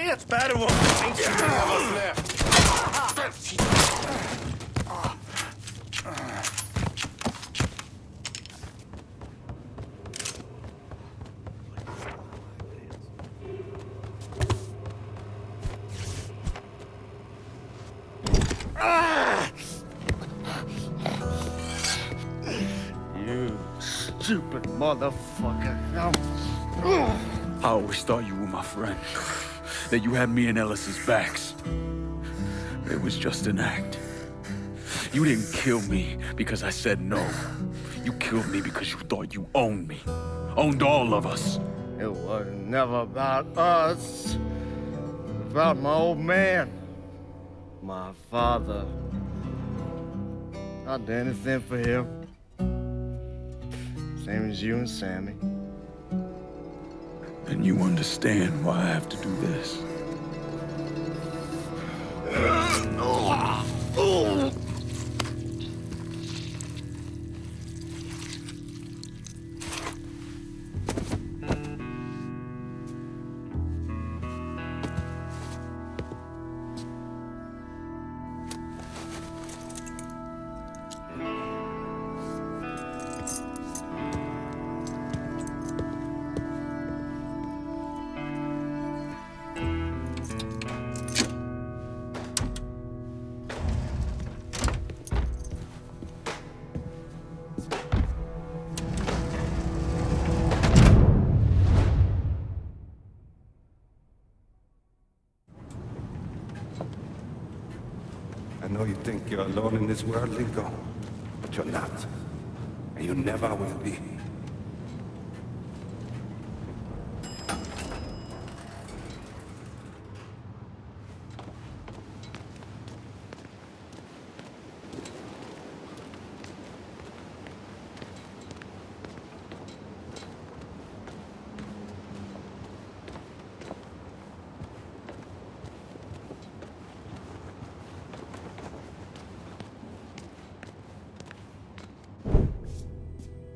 It's better one. Ain't too many of us left. You stupid motherfucker. I always thought you were my friend. That you had me and Ellis's backs. It was just an act. You didn't kill me because I said no. You killed me because you thought you owned me. Owned all of us. It was never about us. It was about my old man. My father. I'd do anything for him. Same as you and Sammy. And you understand why I have to do this. I know you think you're alone in this world, Lincoln, but you're not. And you never will be.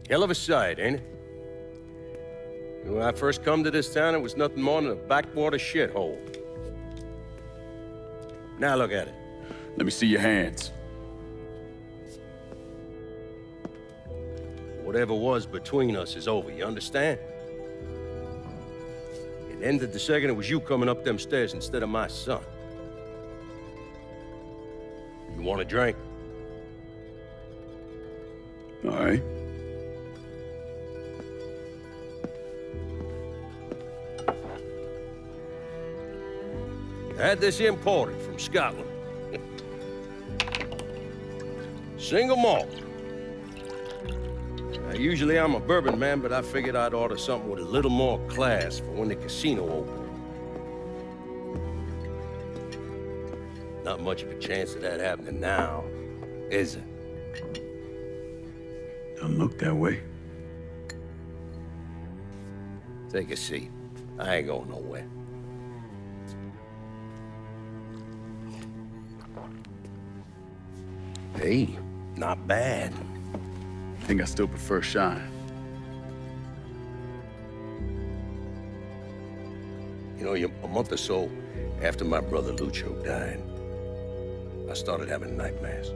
Hell of a sight, ain't it? When I first come to this town, it was nothing more than a backwater shithole. Now look at it. Let me see your hands. Whatever was between us is over, you understand? It ended the second it was you coming up them stairs instead of my son. You want a drink? All right. I had this imported from Scotland. Single malt. Now, usually I'm a bourbon man, but I figured I'd order something with a little more class for when the casino opened. Not much of a chance of that happening now, is it? Don't look that way. Take a seat. I ain't going nowhere. Hey, not bad. I think I still prefer shine. You know, a month or so after my brother Lucio died, I started having nightmares.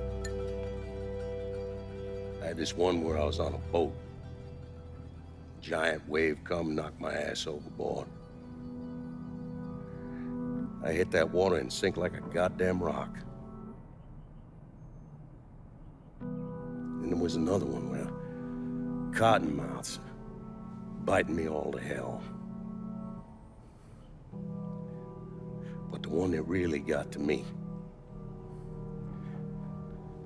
I had this one where I was on a boat. Giant wave come, knocked my ass overboard. I hit that water and sink like a goddamn rock. And there was another one where cottonmouths biting me all to hell. But the one that really got to me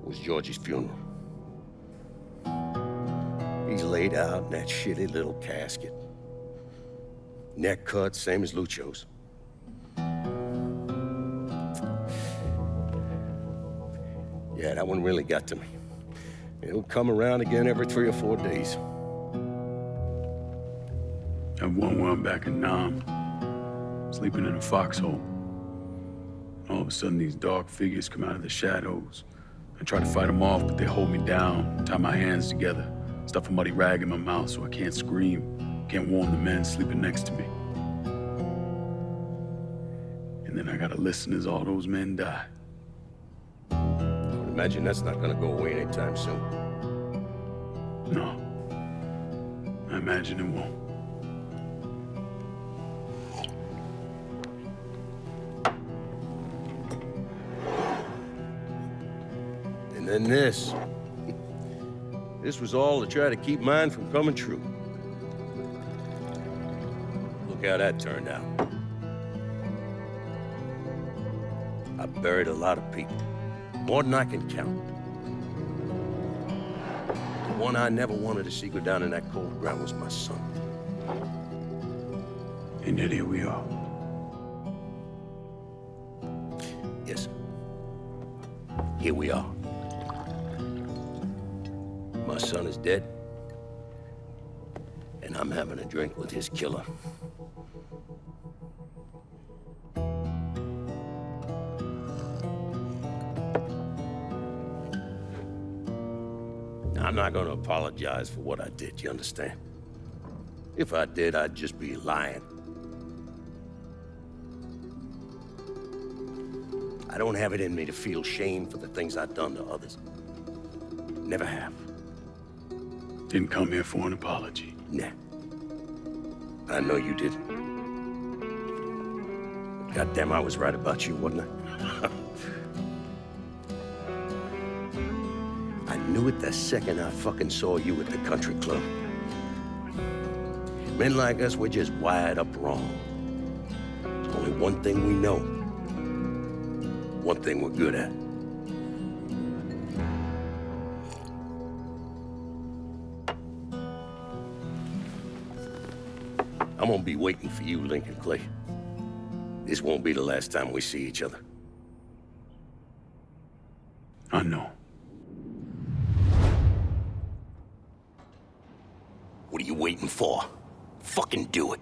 was Georgie's funeral. He's laid out in that shitty little casket. Neck cut, same as Lucio's. Yeah, that one really got to me. It'll come around again every 3 or 4 days. And one where I'm back in Nam, sleeping in a foxhole. All of a sudden, these dark figures come out of the shadows. I try to fight them off, but they hold me down, tie my hands together, stuff a muddy rag in my mouth so I can't scream, can't warn the men sleeping next to me. And then I gotta listen as all those men die. I would imagine that's not gonna go away anytime soon. No. I imagine it won't. And then this. This was all to try to keep mine from coming true. Look how that turned out. I buried a lot of people. More than I can count. The one I never wanted to see go down in that cold ground was my son. And yet here we are. Yes. Here we are. My son is dead. And I'm having a drink with his killer. I'm not gonna apologize for what I did, you understand? If I did, I'd just be lying. I don't have it in me to feel shame for the things I've done to others. Never have. Didn't come here for an apology. Nah. I know you didn't. Goddamn, I was right about you, wasn't I? I knew it the second I fucking saw you at the country club. Men like us, we're just wired up wrong. There's only one thing we know. One thing we're good at. I'm gonna be waiting for you, Lincoln Clay. This won't be the last time we see each other. I know. What are you waiting for? Fucking do it.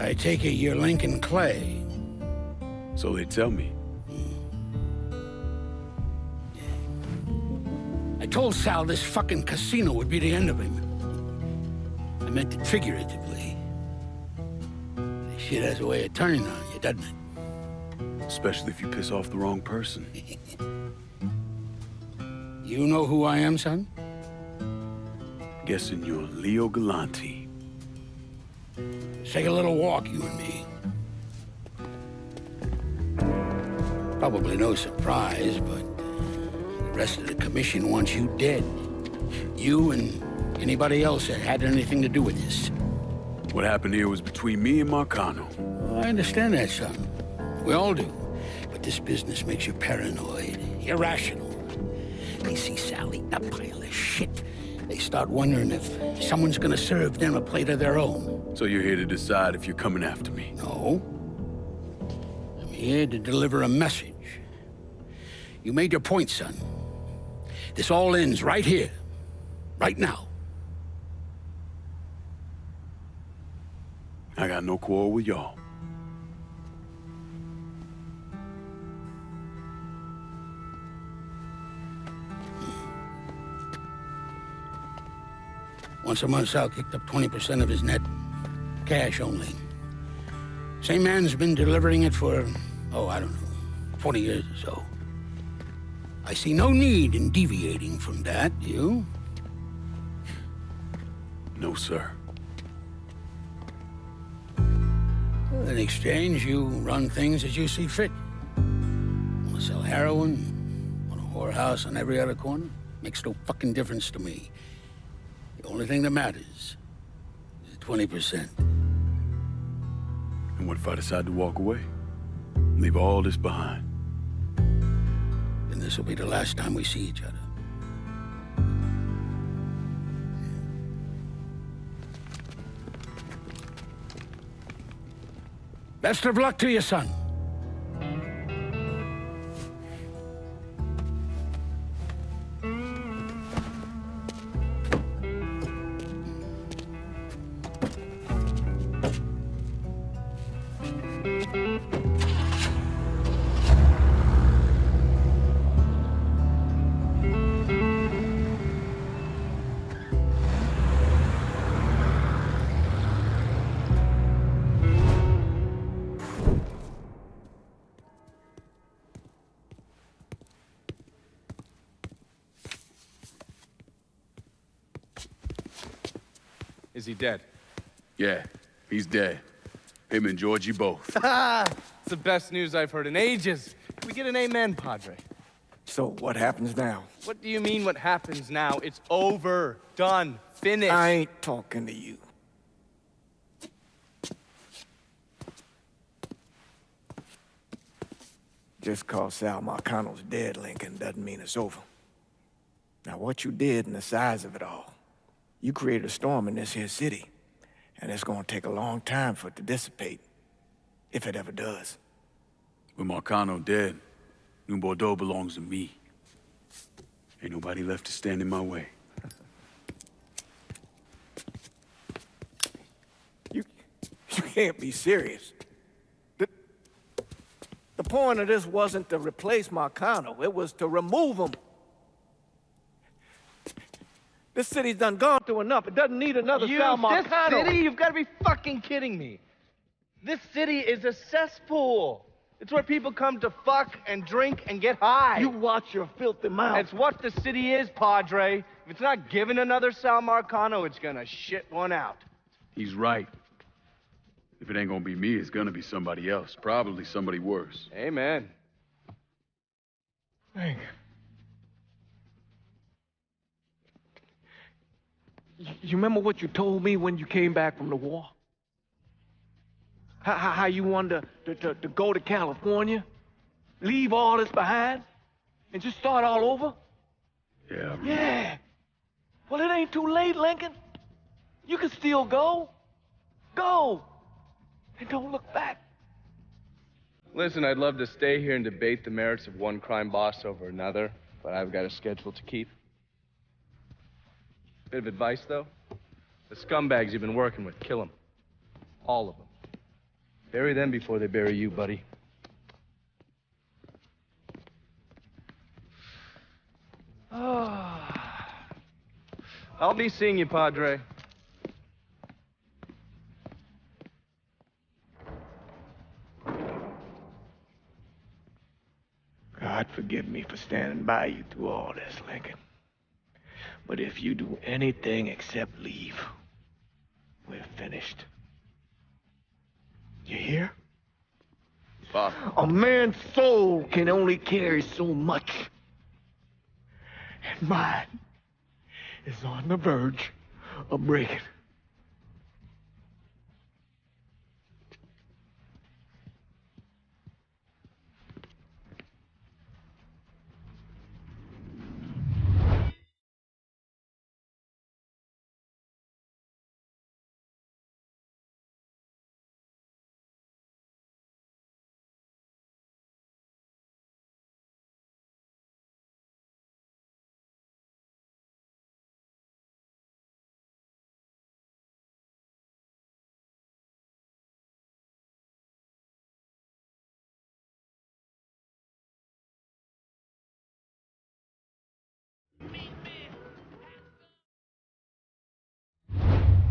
I take it you're Lincoln Clay. So they tell me. I told Sal this fucking casino would be the end of him. I meant it figuratively. This shit has a way of turning on you, doesn't it? Especially if you piss off the wrong person. You know who I am, son? Guessing you're Leo Galante. Let's take a little walk, you and me. Probably no surprise, but the rest of the commission wants you dead. You and anybody else that had anything to do with this. What happened here was between me and Marcano. Well, I understand that, son. We all do. But this business makes you paranoid, irrational. They see Sal eating a pile of shit. They start wondering if someone's gonna serve them a plate of their own. So you're here to decide if you're coming after me? No. I'm here to deliver a message. You made your point, son. This all ends right here. Right now. I got no quarrel with y'all. Once a month, Sal kicked up 20% of his net. Cash only. Same man's been delivering it for, I don't know, 20 years or so. I see no need in deviating from that, you? No, sir. In exchange, you run things as you see fit. Want to sell heroin? Want a whorehouse on every other corner? Makes no fucking difference to me. The only thing that matters is 20%. And what if I decide to walk away? Leave all this behind? Then this will be the last time we see each other. Best of luck to you, son. Is he dead? Yeah, he's dead. Him and Georgie both. It's the best news I've heard in ages. Can we get an amen, Padre? So what happens now? What do you mean what happens now? It's over. Done. Finished. I ain't talking to you. Just cause Sal Marcano's dead, Lincoln, doesn't mean it's over. Now, what you did and the size of it all, you created a storm in this here city, and it's gonna take a long time for it to dissipate, if it ever does. With Marcano dead, New Bordeaux belongs to me. Ain't nobody left to stand in my way. You can't be serious. The point of this wasn't to replace Marcano, it was to remove him. This city's done gone through enough. It doesn't need another Sal Marcano. This city? You've got to be fucking kidding me. This city is a cesspool. It's where people come to fuck and drink and get high. You watch your filthy mouth. It's what the city is, Padre. If it's not given another Sal Marcano, it's gonna shit one out. He's right. If it ain't gonna be me, it's gonna be somebody else. Probably somebody worse. Amen. Hank. You remember what you told me when you came back from the war? How you wanted to go to California, leave all this behind, and just start all over? Yeah. Yeah. Well, it ain't too late, Lincoln. You can still go. Go. And don't look back. Listen, I'd love to stay here and debate the merits of one crime boss over another, but I've got a schedule to keep. Bit of advice, though. The scumbags you've been working with, kill them. All of them. Bury them before they bury you, buddy. I'll be seeing you, Padre. God forgive me for standing by you through all this, Lincoln. But if you do anything except leave, we're finished. You hear? Pop. A man's soul can only carry so much. And mine is on the verge of breaking.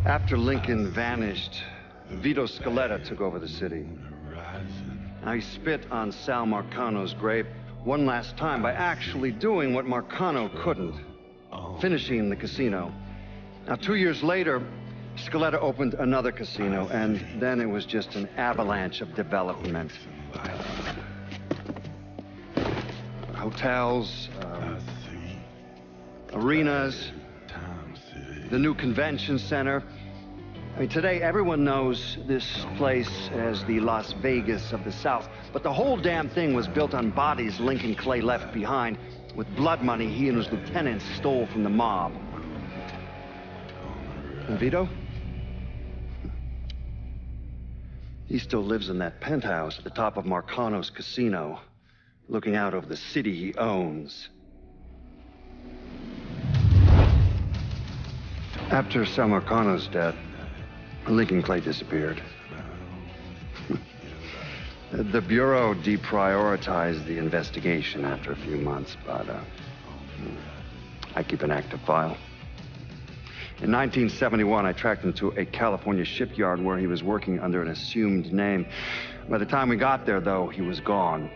After Lincoln vanished, Vito Scaletta took over the city. Now he spit on Sal Marcano's grave one last time by actually doing what Marcano couldn't, finishing the casino. Now, 2 years later, Scaletta opened another casino, and then it was just an avalanche of development. Hotels, arenas, the new convention center. I mean, today everyone knows this place as the Las Vegas of the South, but the whole damn thing was built on bodies Lincoln Clay left behind with blood money he and his lieutenants stole from the mob. And Vito? He still lives in that penthouse at the top of Marcano's casino, looking out over the city he owns. After Sal Marcano's death, Lincoln Clay disappeared. The Bureau deprioritized the investigation after a few months, but I keep an active file. In 1971, I tracked him to a California shipyard where he was working under an assumed name. By the time we got there, though, he was gone.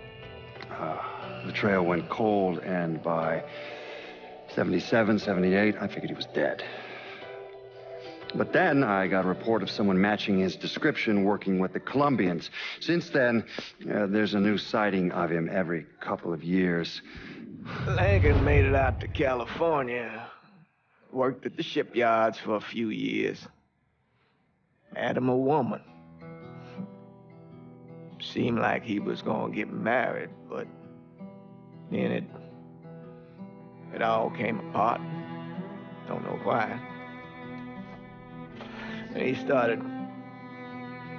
The trail went cold, and by 77, 78, I figured he was dead. But then I got a report of someone matching his description working with the Colombians. Since then, there's a new sighting of him every couple of years. Lincoln made it out to California. Worked at the shipyards for a few years. Had him a woman. Seemed like he was gonna get married, but then it all came apart. Don't know why. And he started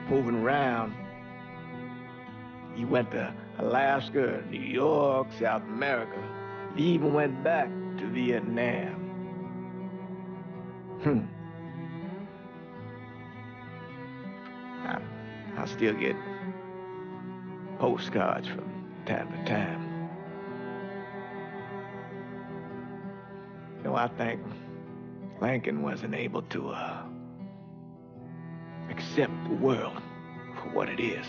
moving around. He went to Alaska, New York, South America. He even went back to Vietnam. I still get postcards from time to time. You know, I think Lincoln wasn't able to accept the world for what it is,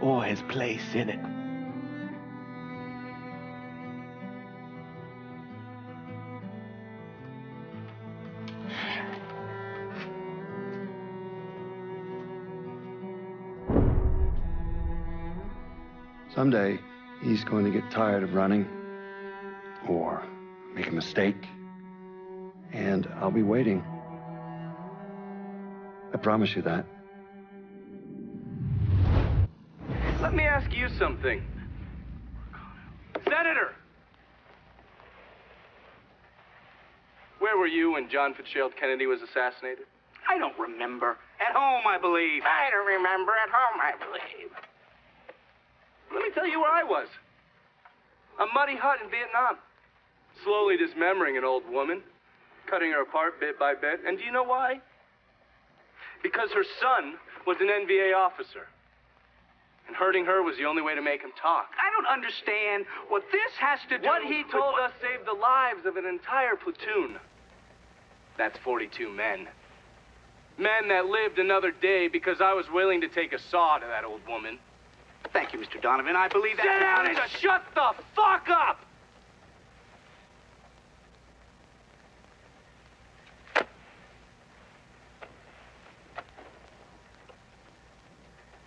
or his place in it. Someday, he's going to get tired of running, or make a mistake, and I'll be waiting. I promise you that. Let me ask you something. Senator! Where were you when John Fitzgerald Kennedy was assassinated? I don't remember. At home, I believe. I don't remember. At home, I believe. Let me tell you where I was. A muddy hut in Vietnam. Slowly dismembering an old woman, cutting her apart bit by bit. And do you know why? Because her son was an NVA officer. And hurting her was the only way to make him talk. I don't understand what this has to do. What he told us saved the lives of an entire platoon. That's 42 men. Men that lived another day because I was willing to take a saw to that old woman. Thank you, Mr. Donovan. I believe that. Sam, just shut the fuck up!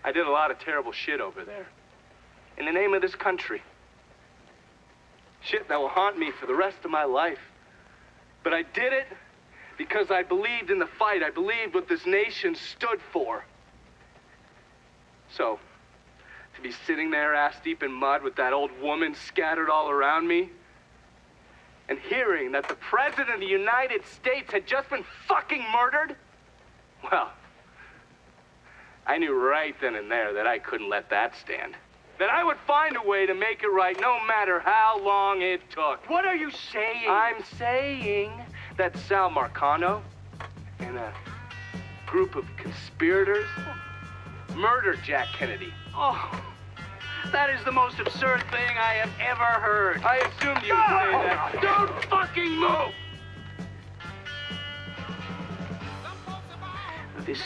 I did a lot of terrible shit over there. In the name of this country. Shit that will haunt me for the rest of my life. But I did it because I believed in the fight. I believed what this nation stood for. So, to be sitting there ass deep in mud with that old woman scattered all around me, and hearing that the President of the United States had just been fucking murdered, well, I knew right then and there that I couldn't let that stand. That I would find a way to make it right no matter how long it took. What are you saying? I'm saying that Sal Marcano and a group of conspirators murdered Jack Kennedy. Oh, that is the most absurd thing I have ever heard. I assumed you would say that. Don't fucking move! This...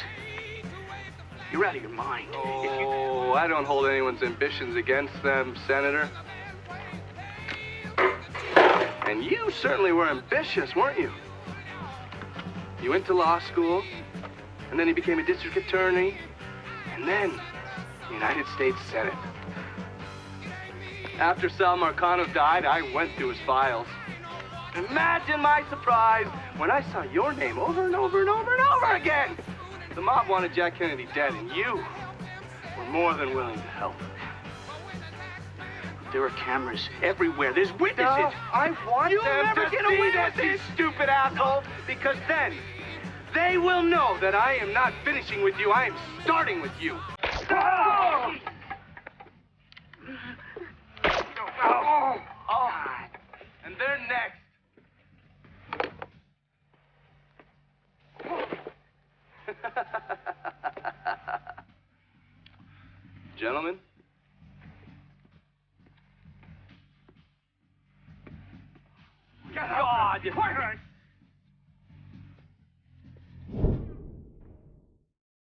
You're out of your mind. Oh, I don't hold anyone's ambitions against them, Senator. And you certainly were ambitious, weren't you? You went to law school, and then you became a district attorney, and then United States Senate. After Sal Marcano died, I went through his files. Imagine my surprise when I saw your name over and over and over and over again. The mob wanted Jack Kennedy dead, and you were more than willing to help. There are cameras everywhere. There's witnesses. No, I want You'll them never to get see away this, with you this. stupid asshole, because then they will know that I am not finishing with you. I am starting with you. Oh! Oh. And they're next. Gentlemen. God!